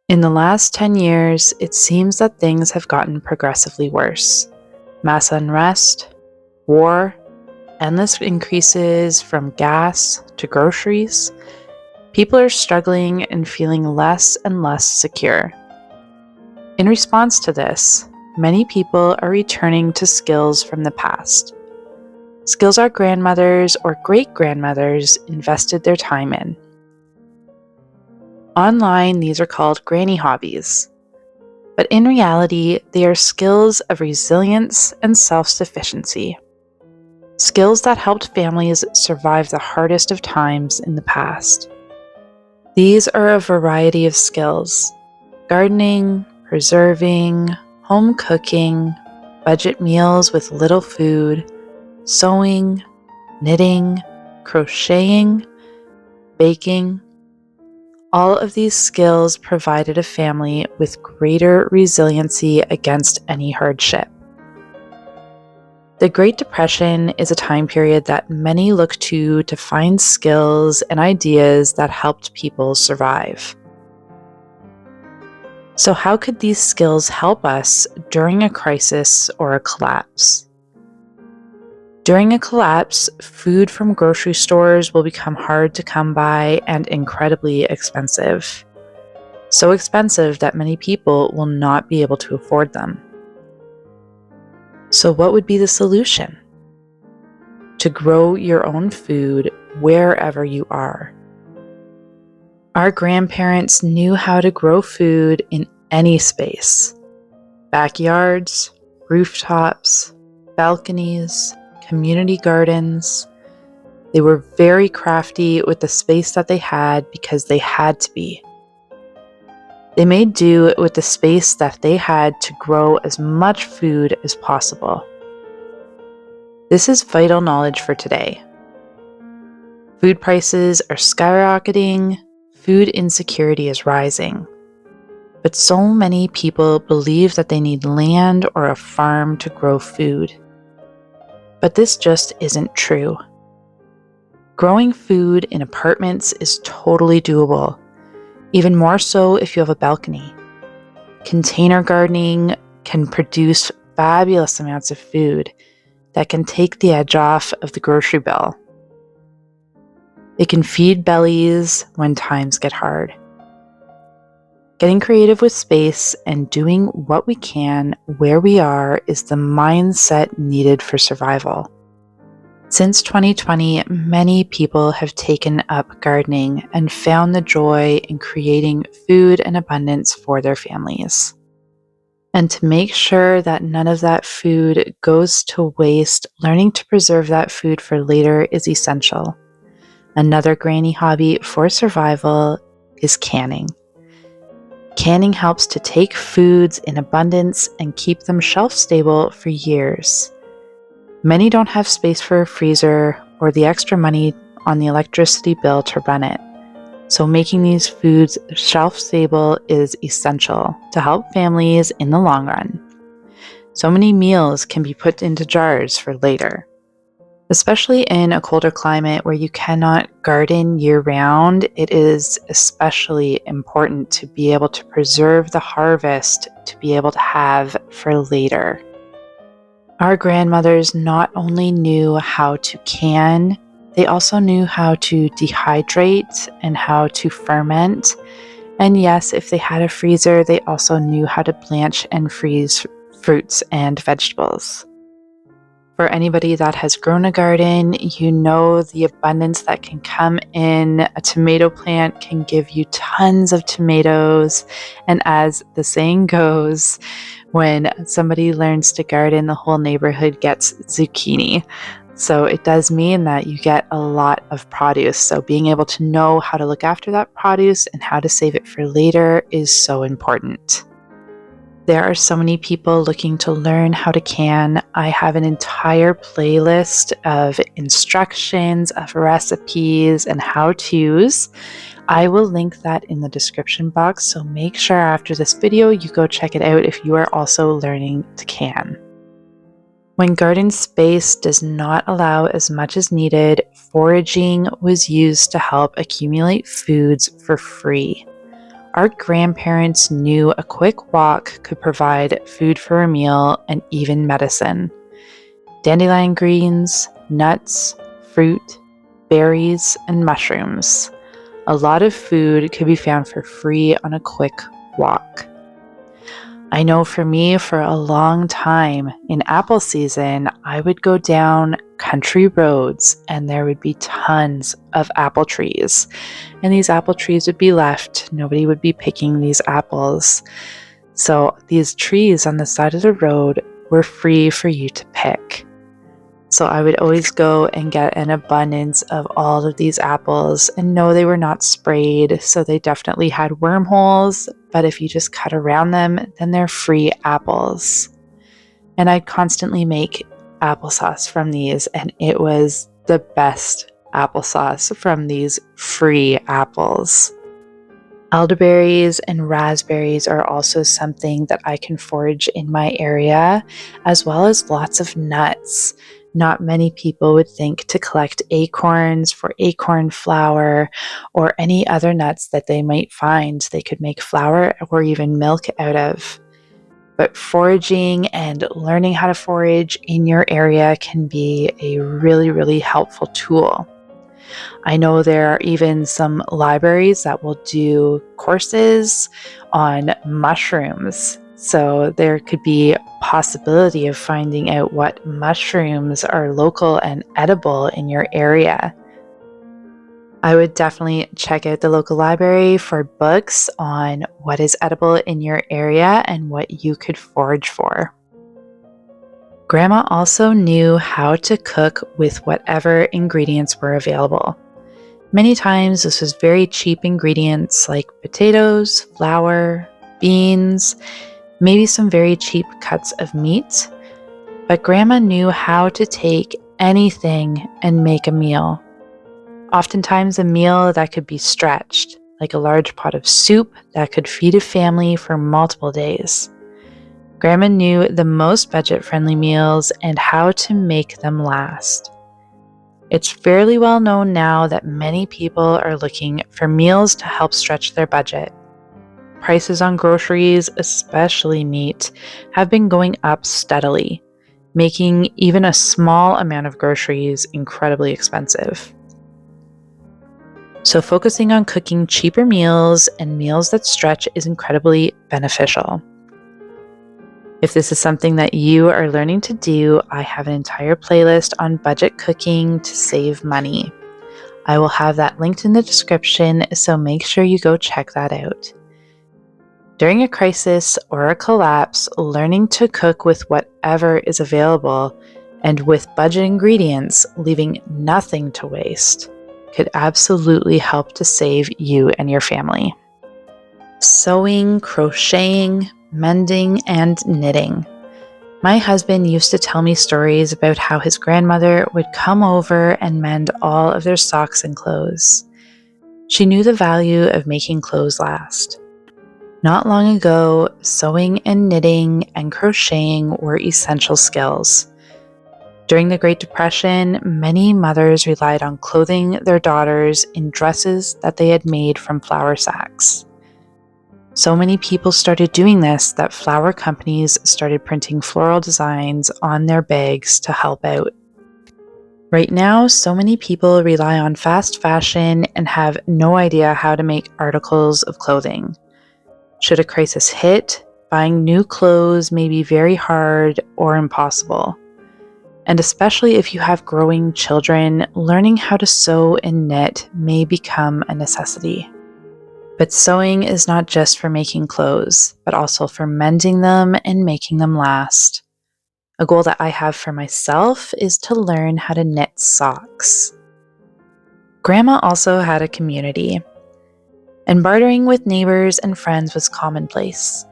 In the last 10 years, it seems that things have gotten progressively worse. Mass unrest, war, endless increases from gas to groceries. People are struggling and feeling less and less secure. In response to this, many people are returning to skills from the past. Skills our grandmothers or great-grandmothers invested their time in. Online, these are called granny hobbies. But in reality, they are skills of resilience and self-sufficiency. Skills that helped families survive the hardest of times in the past. These are a variety of skills: gardening, preserving, home cooking, budget meals with little food, sewing, knitting, crocheting, baking. All of these skills provided a family with greater resiliency against any hardship. The Great Depression is a time period that many look to find skills and ideas that helped people survive. So how could these skills help us during a crisis or a collapse? During a collapse, food from grocery stores will become hard to come by and incredibly expensive. So expensive that many people will not be able to afford them. So what would be the solution? To grow your own food wherever you are. Our grandparents knew how to grow food in any space: backyards, rooftops, balconies, community gardens. They were very crafty with the space that they had because they had to be. They made do with the space that they had to grow as much food as possible. This is vital knowledge for today. Food prices are skyrocketing, food insecurity is rising. But so many people believe that they need land or a farm to grow food. But this just isn't true. Growing food in apartments is totally doable, even more so if you have a balcony. Container gardening can produce fabulous amounts of food that can take the edge off of the grocery bill. It can feed bellies when times get hard. Getting creative with space and doing what we can where we are is the mindset needed for survival. Since 2020, many people have taken up gardening and found the joy in creating food and abundance for their families. And to make sure that none of that food goes to waste, learning to preserve that food for later is essential. Another granny hobby for survival is canning. Canning helps to take foods in abundance and keep them shelf-stable for years. Many don't have space for a freezer or the extra money on the electricity bill to run it, so making these foods shelf-stable is essential to help families in the long run. So many meals can be put into jars for later. Especially in a colder climate where you cannot garden year-round, it is especially important to be able to preserve the harvest to be able to have for later. Our grandmothers not only knew how to can, they also knew how to dehydrate and how to ferment. And yes, if they had a freezer, they also knew how to blanch and freeze fruits and vegetables. For anybody that has grown a garden, you know the abundance that can come in. A tomato plant can give you tons of tomatoes. And as the saying goes, when somebody learns to garden, the whole neighborhood gets zucchini. So it does mean that you get a lot of produce. So being able to know how to look after that produce and how to save it for later is so important. There are so many people looking to learn how to can. I have an entire playlist of instructions, of recipes, and how-tos. I will link that in the description box, so make sure after this video you go check it out if you are also learning to can. When garden space does not allow as much as needed, foraging was used to help accumulate foods for free. our grandparents knew a quick walk could provide food for a meal and even medicine. Dandelion greens, nuts, fruit, berries, and mushrooms. A lot of food could be found for free on a quick walk. I know for me, for a long time in apple season, I would go down country roads and there would be tons of apple trees. And these apple trees would be left. Nobody would be picking these apples. So these trees on the side of the road were free for you to pick. So I would always go and get an abundance of all of these apples, and no, they were not sprayed, so they definitely had wormholes, but if you just cut around them, then they're free apples. And I'd constantly make applesauce from these, and it was the best applesauce from these free apples. Elderberries and raspberries are also something that I can forage in my area, as well as lots of nuts. Not many people would think to collect acorns for acorn flour or any other nuts that they might find they could make flour or even milk out of. But foraging and learning how to forage in your area can be a really, really helpful tool. I know there are even some libraries that will do courses on mushrooms. So there could be a possibility of finding out what mushrooms are local and edible in your area. I would definitely check out the local library for books on what is edible in your area and what you could forage for. Grandma also knew how to cook with whatever ingredients were available. Many times this was very cheap ingredients like potatoes, flour, beans, maybe some very cheap cuts of meat, but Grandma knew how to take anything and make a meal. Oftentimes a meal that could be stretched, like a large pot of soup that could feed a family for multiple days. Grandma knew the most budget-friendly meals and how to make them last. It's fairly well known now that many people are looking for meals to help stretch their budget. Prices on groceries, especially meat, have been going up steadily, making even a small amount of groceries incredibly expensive. So focusing on cooking cheaper meals and meals that stretch is incredibly beneficial. If this is something that you are learning to do, I have an entire playlist on budget cooking to save money. I will have that linked in the description, so make sure you go check that out. During a crisis or a collapse, learning to cook with whatever is available and with budget ingredients, leaving nothing to waste, could absolutely help to save you and your family. Sewing, crocheting, mending, and knitting. My husband used to tell me stories about how his grandmother would come over and mend all of their socks and clothes. She knew the value of making clothes last. Not long ago, sewing and knitting and crocheting were essential skills. During the Great Depression, many mothers relied on clothing their daughters in dresses that they had made from flour sacks. So many people started doing this that flour companies started printing floral designs on their bags to help out. Right now, so many people rely on fast fashion and have no idea how to make articles of clothing. Should a crisis hit, buying new clothes may be very hard or impossible. And especially if you have growing children, learning how to sew and knit may become a necessity. But sewing is not just for making clothes, but also for mending them and making them last. A goal that I have for myself is to learn how to knit socks. Grandma also had a community, and bartering with neighbors and friends was commonplace.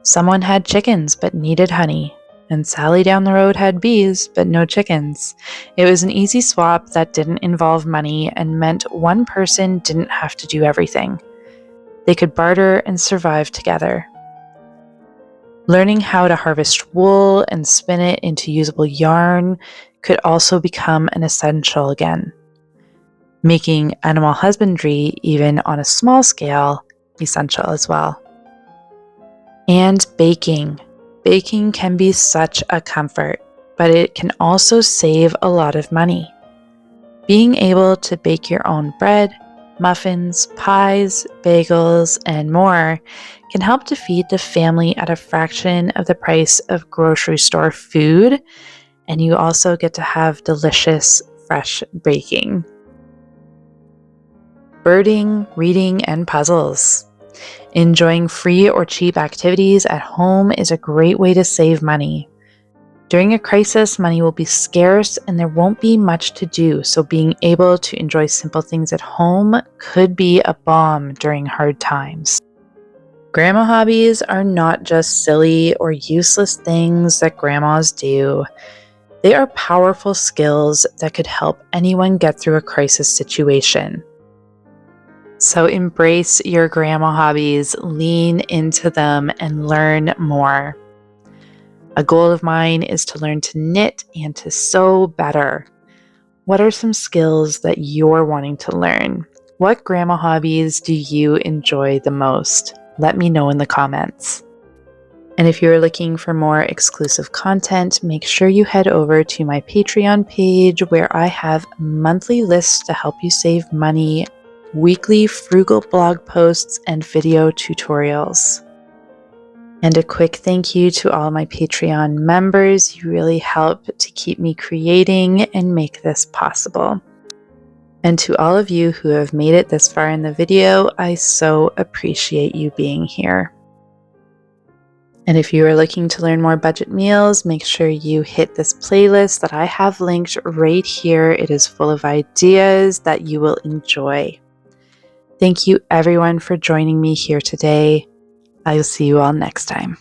Someone had chickens but needed honey, and Sally down the road had bees but no chickens. It was an easy swap that didn't involve money and meant one person didn't have to do everything. They could barter and survive together. Learning how to harvest wool and spin it into usable yarn could also become an essential again. Making animal husbandry, even on a small scale, essential as well. And baking. Baking can be such a comfort, but it can also save a lot of money. Being able to bake your own bread, muffins, pies, bagels, and more can help to feed the family at a fraction of the price of grocery store food, and you also get to have delicious, fresh baking. Birding, reading, and puzzles. Enjoying free or cheap activities at home is a great way to save money. During a crisis, money will be scarce and there won't be much to do, so being able to enjoy simple things at home could be a balm during hard times. Grandma hobbies are not just silly or useless things that grandmas do. They are powerful skills that could help anyone get through a crisis situation. So embrace your grandma hobbies, lean into them, and learn more. A goal of mine is to learn to knit and to sew better. What are some skills that you're wanting to learn? What grandma hobbies do you enjoy the most? Let me know in the comments. And if you're looking for more exclusive content, make sure you head over to my Patreon page where I have monthly lists to help you save money, weekly frugal blog posts, and video tutorials. And a quick thank you to all my Patreon members. You really help to keep me creating and make this possible. And to all of you who have made it this far in the video, I so appreciate you being here. And if you are looking to learn more budget meals, make sure you hit this playlist that I have linked right here. It is full of ideas that you will enjoy. Thank you everyone for joining me here today. I will see you all next time.